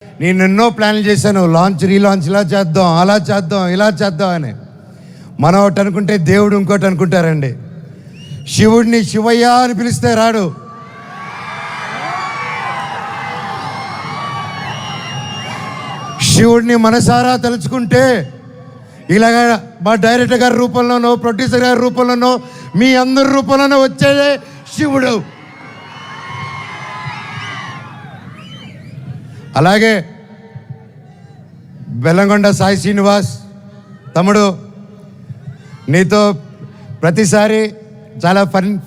నేను ఎన్నో ప్లాన్లు చేశాను, లాంచ్ రీలాంచ్ ఇలా చేద్దాం, అలా చేద్దాం, ఇలా చేద్దాం అని. మనం ఒకటి అనుకుంటే దేవుడు ఇంకోటి అనుకుంటారండి. శివుడిని శివయ్య అని పిలిస్తే రాడు. శివుడిని మనసారా తలుచుకుంటే ఇలాగ మా డైరెక్టర్ గారి రూపంలోనో, ప్రొడ్యూసర్ గారి రూపంలోనో, మీ అందరి రూపంలోనో వచ్చేదే శివుడు. అలాగే బెల్లంకొండ సాయి శ్రీనివాస్ తమ్ముడు, నీతో ప్రతిసారి చాలా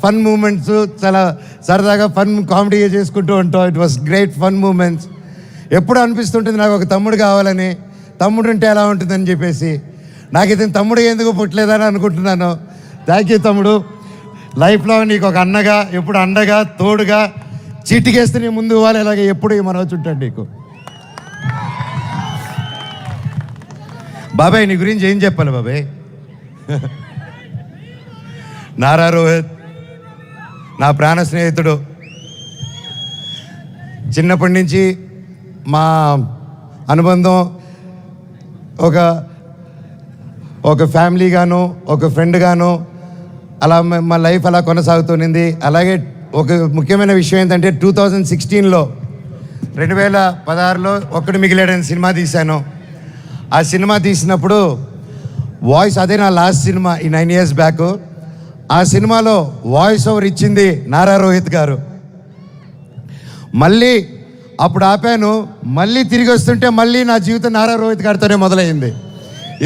ఫన్ మూమెంట్స్, చాలా సరదాగా ఫన్ కామెడీ చేసుకుంటూ ఉంటాం. It was great fun moments. ఎప్పుడు అనిపిస్తుంటుంది నాకు ఒక తమ్ముడు కావాలని, తమ్ముడు ఉంటే ఎలా ఉంటుందని చెప్పేసి. నాకు ఇతను తమ్ముడు ఎందుకు పుట్టలేదని అనుకుంటున్నాను. థ్యాంక్ యూ తమ్ముడు. లైఫ్లో నీకు ఒక అన్నగా, ఎప్పుడు అండగా, తోడుగా, చీటికేస్తే నీ ముందు ఇవ్వాలి, ఇలాగే ఎప్పుడు ఈ మనవచ్చు ఉంటాడు నీకు. బాబాయ్ నీ గురించి ఏం చెప్పాలి బాబాయ్? నారా రోహిత్ నా ప్రాణ స్నేహితుడు. చిన్నప్పటి నుంచి మా అనుబంధం ఒక ఫ్యామిలీగాను, ఒక ఫ్రెండ్గాను అలా మా లైఫ్ అలా కొనసాగుతుంది. అలాగే ఒక ముఖ్యమైన విషయం ఏంటంటే 2016లో 2016లో ఒక్కడు మిగిలాడని సినిమా తీశాను. ఆ సినిమా తీసినప్పుడు వాయిస్, అదే నా లాస్ట్ సినిమా ఈ 9 years బ్యాక్. ఆ సినిమాలో వాయిస్ ఓవర్ ఇచ్చింది నారా రోహిత్ గారు. మళ్ళీ అప్పుడు ఆపాను, మళ్ళీ తిరిగి వస్తుంటే మళ్ళీ నా జీవితం నారా రోహిత్ గారితోనే మొదలైంది.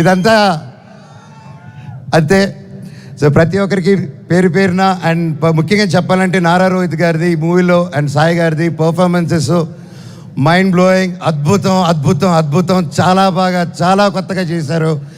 ఇదంతా అంతే. సో ప్రతి ఒక్కరికి పేరు పేరున అండ్ ముఖ్యంగా చెప్పాలంటే నారా రోహిత్ గారిది ఈ మూవీలో అండ్ సాయి గారిది పర్ఫార్మెన్సెస్ మైండ్ బ్లోయింగ్, అద్భుతం అద్భుతం అద్భుతం. చాలా బాగా, చాలా కొత్తగా చేశారు.